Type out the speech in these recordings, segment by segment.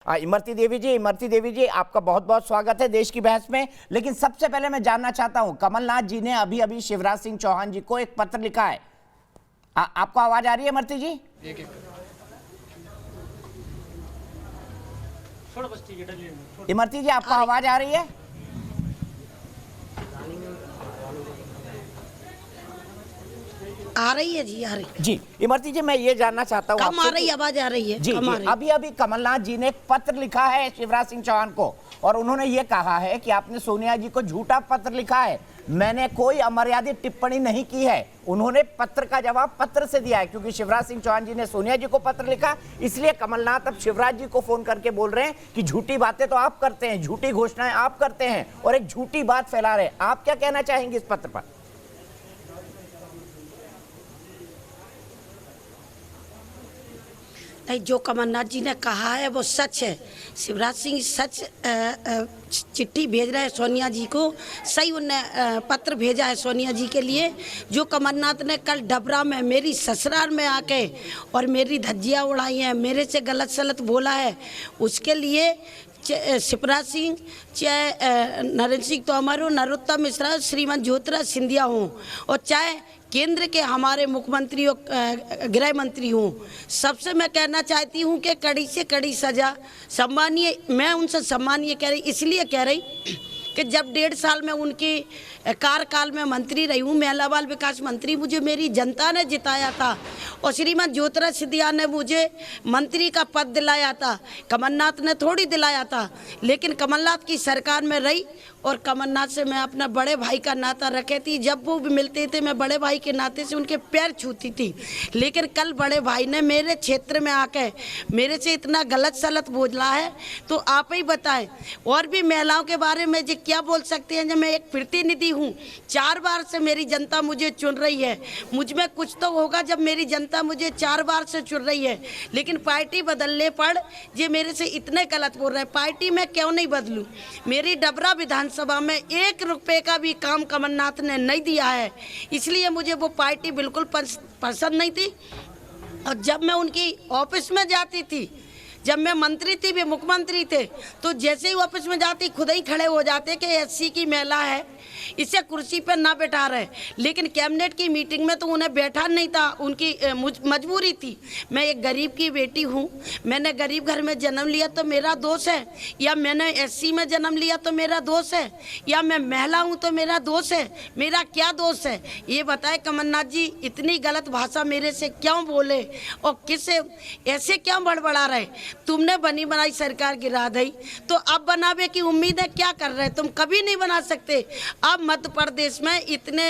इमरती देवी जी आपका बहुत बहुत स्वागत है देश की बहस में। लेकिन सबसे पहले मैं जानना चाहता हूं, कमलनाथ जी ने अभी अभी शिवराज सिंह चौहान जी को एक पत्र लिखा है। आपको आवाज आ रही है इमरती जी? इमरती जी आपको आवाज आ रही है? आ रही है जी, आ रही जी। इमरती जी मैं ये जानना चाहता हूँ, कम आ रही आवाज आ रही है जी, अभी अभी कमलनाथ जी ने एक पत्र लिखा है शिवराज सिंह चौहान को और उन्होंने ये कहा है कि आपने सोनिया जी को झूठा पत्र लिखा है, मैंने कोई अमर्यादित टिप्पणी नहीं की है। उन्होंने पत्र का जवाब पत्र से दिया है, क्योंकि शिवराज सिंह चौहान जी ने सोनिया जी को पत्र लिखा, इसलिए कमलनाथ अब शिवराज जी को फोन करके बोल रहे हैं कि झूठी बातें तो आप करते हैं, झूठी घोषणाएं आप करते हैं और एक झूठी बात फैला रहे हैं। आप क्या कहना चाहेंगे इस पत्र पर? नहीं, जो कमलनाथ जी ने कहा है वो सच है। शिवराज सिंह सच चिट्ठी भेज रहे हैं सोनिया जी को, सही उनने पत्र भेजा है सोनिया जी के लिए। जो कमलनाथ ने कल डबरा में मेरी ससुराल में आके और मेरी धज्जियाँ उड़ाई हैं, मेरे से गलत सलत बोला है, उसके लिए शिवराज सिंह चाहे नरेंद्र सिंह तोमर हो, नरोत्तम मिश्रा, श्रीमान ज्योतिरादित्य सिंधिया हो और चाहे केंद्र के हमारे मुख्यमंत्री और गृह मंत्री हूँ, सबसे मैं कहना चाहती हूँ कि कड़ी से कड़ी सज़ा सम्मानीय, मैं उनसे सम्मानीय कह रही, इसलिए कह रही कि जब 1.5 साल में उनकी कार्यकाल में मंत्री रही हूँ, महिला बाल विकास मंत्री, मुझे मेरी जनता ने जिताया था और श्रीमान ज्योतिरादित्य सिंधिया ने मुझे मंत्री का पद दिलाया था, कमलनाथ ने थोड़ी दिलाया था। लेकिन कमलनाथ की सरकार में रही और कमलनाथ से मैं अपना बड़े भाई का नाता रखे थी, जब वो भी मिलते थे मैं बड़े भाई के नाते से उनके पैर छूती थी। लेकिन कल बड़े भाई ने मेरे क्षेत्र में आके मेरे से इतना गलत सलत बोला है, तो आप ही बताएं। और भी महिलाओं के बारे में जो क्या बोल सकते हैं, जब मैं एक प्रतिनिधि हूँ, 4 बार से मेरी जनता मुझे चुन रही है, मुझ में कुछ तो होगा जब मेरी जनता मुझे 4 बार से चुन रही है। लेकिन पार्टी बदलने पर ये मेरे से इतने गलत बोल रहे हैं। पार्टी में क्यों नहीं बदलूं? मेरी डबरा विधानसभा में 1 रुपये का भी काम कमलनाथ ने नहीं दिया है, इसलिए मुझे वो पार्टी बिल्कुल पसंद नहीं थी। और जब मैं उनकी ऑफिस में जाती थी, जब मैं मंत्री थी, भी मुख्यमंत्री थे, तो जैसे ही ऑफिस में जाती खुद ही खड़े हो जाते कि एससी की महिला है, इसे कुर्सी पर ना बैठा रहे। लेकिन कैबिनेट की मीटिंग में तो उन्हें बैठा नहीं था, उनकी मजबूरी थी। मैं एक गरीब की बेटी हूँ, मैंने गरीब घर में जन्म लिया तो मेरा दोष है, या मैंने एससी में जन्म लिया तो मेरा दोष है, या मैं महिला हूँ तो मेरा दोष है? मेरा क्या दोष है ये बताए कमलनाथ जी। इतनी गलत भाषा मेरे से क्यों बोले और किस ऐसे क्यों बड़बड़ा रहे? तुमने बनी बनाई सरकार गिरा दी, तो अब बनावे की उम्मीद है? क्या कर रहे? तुम कभी नहीं बना सकते। अब मध्य प्रदेश में इतने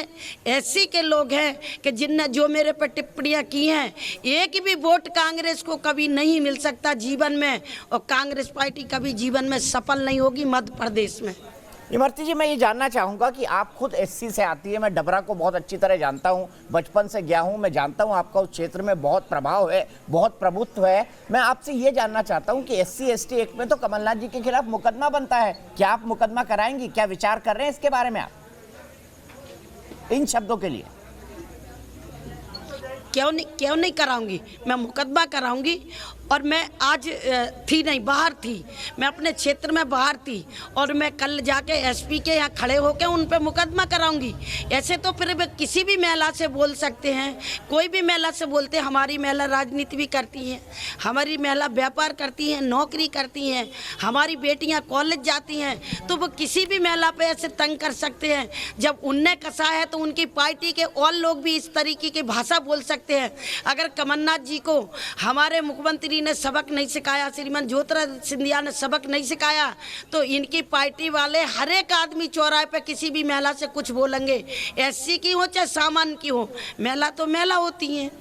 एससी के लोग हैं कि जिनने जो मेरे पर टिप्पणियां की हैं, एक भी वोट कांग्रेस को कभी नहीं मिल सकता जीवन में, और कांग्रेस पार्टी कभी जीवन में सफल नहीं होगी मध्य प्रदेश में। इमरती जी मैं ये जानना चाहूँगा कि आप खुद एससी से आती है, मैं डबरा को बहुत अच्छी तरह जानता हूँ, बचपन से गया हूँ, मैं जानता हूँ आपका उस क्षेत्र में बहुत प्रभाव है, बहुत प्रभुत्व है। मैं आपसे ये जानना चाहता हूँ कि एससी एसटी एक्ट में तो कमलनाथ जी के खिलाफ मुकदमा बनता है, क्या आप मुकदमा कराएंगी? क्या विचार कर रहे हैं इसके बारे में आप, इन शब्दों के लिए? क्यों नहीं कराऊंगी, मैं मुकदमा कराऊंगी। और मैं आज थी नहीं, बाहर थी, मैं अपने क्षेत्र में बाहर थी, और मैं कल जाके एसपी के यहाँ खड़े होकर उन पे मुकदमा कराऊंगी। ऐसे तो फिर वे किसी भी महिला से बोल सकते हैं, कोई भी महिला से बोलते हैं। हमारी महिला राजनीति भी करती हैं, हमारी महिला व्यापार करती हैं, नौकरी करती हैं, हमारी बेटियां कॉलेज जाती हैं, तो वो किसी भी महिला पे ऐसे तंग कर सकते हैं। जब उनने कसा है तो उनकी पार्टी के और लोग भी इस तरीके की भाषा बोल सकते हैं। अगर कमलनाथ जी को हमारे मुख्यमंत्री ने सबक नहीं सिखाया, श्रीमान ज्योतिरादित्य सिंधिया ने सबक नहीं सिखाया, तो इनकी पार्टी वाले हर एक आदमी चौराहे पे किसी भी महिला से कुछ बोलेंगे, एससी की हो चाहे सामान्य की हो, महिला तो महिला होती है।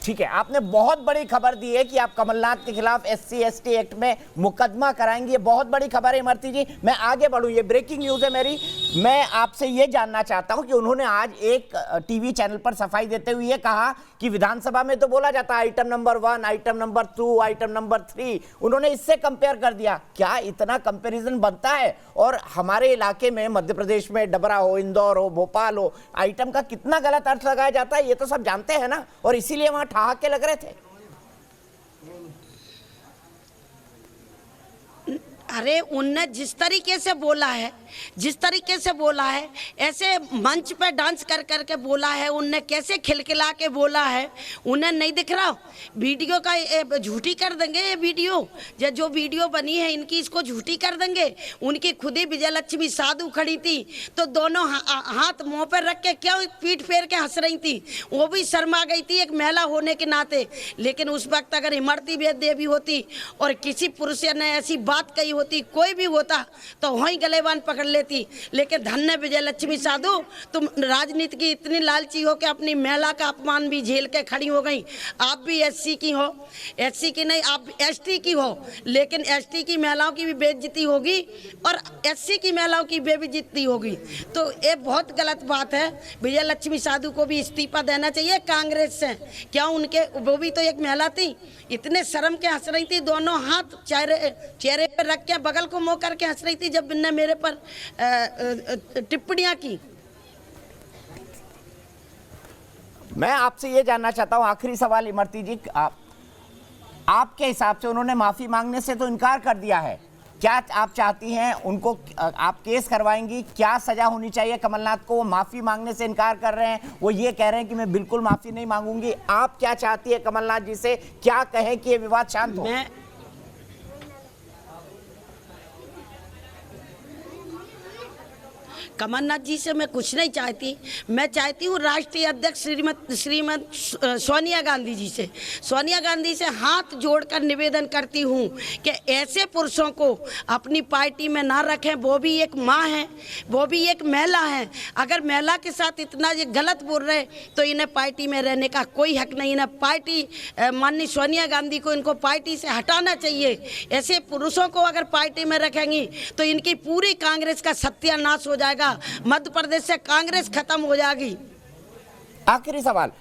ठीक है, आपने बहुत बड़ी खबर दी है कि आप कमलनाथ के खिलाफ एससी एसटी एक्ट में मुकदमा कराएंगे, ये बहुत बड़ी खबर है इमरती जी। मैं आगे बढ़ूं, ये ब्रेकिंग न्यूज है मेरी। मैं आपसे ये जानना चाहता हूं कि उन्होंने आज एक टीवी चैनल पर सफाई देते हुए ये कहा कि विधानसभा में तो बोला जाता है item number 1, item number 2, item number 3, उन्होंने इससे कंपेयर कर दिया। क्या इतना कंपेरिजन बनता है? और हमारे इलाके में मध्य प्रदेश में डबरा हो, इंदौर हो, भोपाल हो, आइटम का कितना गलत अर्थ लगाया जाता है ये तो सब जानते हैं ना, और इसीलिए वहां ठहाके लग रहे थे। अरे उनने जिस तरीके से बोला है, ऐसे मंच पे डांस कर कर के बोला है, उनने कैसे खिलखिला के बोला है, उन्हें नहीं दिख रहा। वीडियो का झूठी कर देंगे, ये वीडियो जो वीडियो बनी है इनकी, इसको झूठी कर देंगे। उनकी खुद ही विजय लक्ष्मी साधु खड़ी थी तो दोनों हाथ मुंह पर रख के क्यों पीठ फेर के हंस रही थी, वो भी शर्मा गई थी एक महिला होने के नाते। लेकिन उस वक्त अगर इमरती देवी होती और किसी पुरुष ने ऐसी बात कही होती, कोई भी होता तो वहीं गलेबान पकड़ लेती। लेकिन धन्य विजय लक्ष्मी साधु, तुम राजनीति की इतनी लालची हो कि अपनी महिला का अपमान भी झेल के खड़ी हो गई। आप भी एससी की हो, एससी की नहीं, आप एसटी की हो, लेकिन एसटी की महिलाओं की भी बेइज्जती होगी और एससी की महिलाओं की बेइज्जती होगी। तो ये बहुत गलत बात है। विजय लक्ष्मी साधु को भी इस्तीफा देना चाहिए कांग्रेस से। क्या उनके, वो भी तो एक महिला थी, इतने शर्म के हंस रही थी, दोनों हाथ चेहरे पर रख के बगल को मुंह करके हंस रही थी जब इनने मेरे पर टिप्पणियां की। मैं आपसे ये जानना चाहता हूं, आखिरी सवाल इमरती जी, आपके हिसाब से उन्होंने माफी मांगने से तो इनकार कर दिया है, क्या आप चाहती हैं उनको, आप केस करवाएंगी? क्या सजा होनी चाहिए कमलनाथ को? वो माफी मांगने से इनकार कर रहे हैं, वो ये कह रहे हैं कि मैं बिल्कुल माफी नहीं मांगूंगी। आप क्या चाहती है कमलनाथ जी से, क्या कहें कि ये विवाद शांत हो? कमलनाथ जी से मैं कुछ नहीं चाहती, मैं चाहती हूँ राष्ट्रीय अध्यक्ष श्रीमती सोनिया गांधी जी से, सोनिया गांधी से हाथ जोड़कर निवेदन करती हूँ कि ऐसे पुरुषों को अपनी पार्टी में ना रखें। वो भी एक माँ है, वो भी एक महिला है। अगर महिला के साथ इतना ये गलत बोल रहे तो इन्हें पार्टी में रहने का कोई हक नहीं। इन्हें पार्टी, माननीय सोनिया गांधी को इनको पार्टी से हटाना चाहिए। ऐसे पुरुषों को अगर पार्टी में रखेंगी तो इनकी पूरी कांग्रेस का सत्यानाश हो जाएगा, मध्य प्रदेश से कांग्रेस खत्म हो जाएगी। आखिरी सवाल,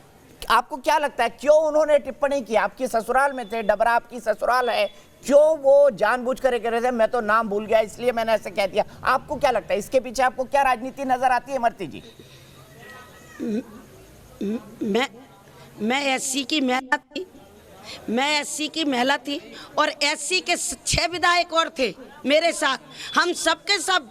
आपको क्या लगता है क्यों उन्होंने टिप्पणी की? आपकी ससुराल में थे, डबरा आपकी ससुराल है, क्यों वो जानबूझकर कह रहे थे मैं तो नाम भूल गया इसलिए मैंने ऐसे कह दिया? आपको क्या लगता है इसके पीछे आपको क्या राजनीति नजर आती है इमरती जी? मैं एससी की महिला थी, मैं एससी की महिला थी और एससी के 6 विधायक और थे मेरे साथ। हम सबके सब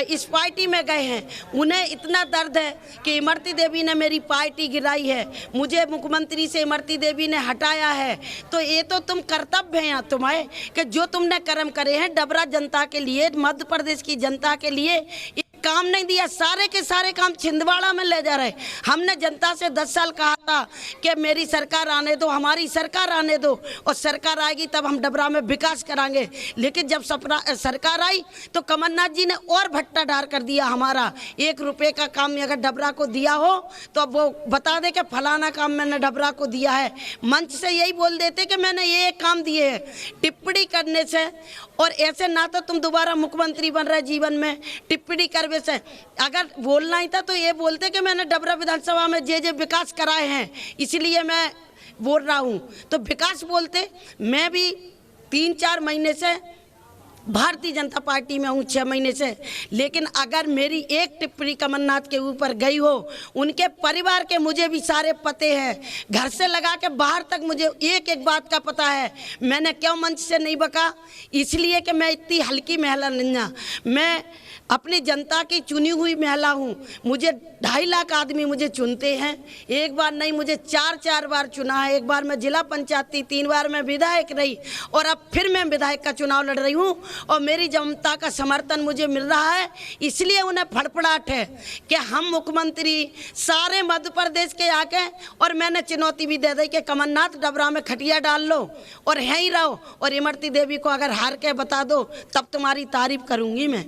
इस पार्टी में गए हैं। उन्हें इतना दर्द है कि इमरती देवी ने मेरी पार्टी गिराई है, मुझे मुख्यमंत्री से इमरती देवी ने हटाया है। तो ये तो तुम कर्तव्य है तुम्हारे कि जो तुमने कर्म करे हैं डबरा जनता के लिए, मध्य प्रदेश की जनता के लिए काम नहीं दिया। सारे के सारे काम छिंदवाड़ा में ले जा रहे। हमने जनता से 10 साल कहा था कि मेरी सरकार आने दो, हमारी सरकार आने दो, और सरकार आएगी तब हम डबरा में विकास कराएंगे। लेकिन जब सरकार आई तो कमलनाथ जी ने और भट्टा ढार कर दिया हमारा। 1 रुपये का काम अगर डबरा को दिया हो तो अब वो बता दे कि फलाना काम मैंने डबरा को दिया है। मंच से यही बोल देते कि मैंने ये काम दिए हैं। टिप्पणी करने से, और ऐसे ना तो तुम दोबारा मुख्यमंत्री बन रहे जीवन में, टिप्पणी करवे से अगर बोलना ही था तो ये बोलते कि मैंने डबरा विधानसभा में जे विकास कराए हैं इसलिए मैं बोल रहा हूँ, तो विकास बोलते। मैं भी 3-4 महीने से भारतीय जनता पार्टी में हूँ, 6 महीने से, लेकिन अगर मेरी एक टिप्पणी कमलनाथ के ऊपर गई हो, उनके परिवार के मुझे भी सारे पते हैं, घर से लगा के बाहर तक मुझे एक एक बात का पता है। मैंने क्यों मंच से नहीं बका? इसलिए कि मैं इतनी हल्की महिला नहीं, मैं अपनी जनता की चुनी हुई महिला हूँ। मुझे 2.5 लाख आदमी मुझे चुनते हैं, एक बार नहीं मुझे 4 बार चुना है। एक बार मैं जिला पंचायत थी, 3 बार मैं विधायक रही और अब फिर मैं विधायक का चुनाव लड़ रही हूँ और मेरी जनता का समर्थन मुझे मिल रहा है। इसलिए उन्हें फड़फड़ाहट है कि हम मुख्यमंत्री सारे मध्य प्रदेश के आके, और मैंने चुनौती भी दे दी कि कमलनाथ डबरा में खटिया डाल लो और यहीं रहो, और इमरती देवी को अगर हार के बता दो तब तुम्हारी तारीफ करूँगी मैं।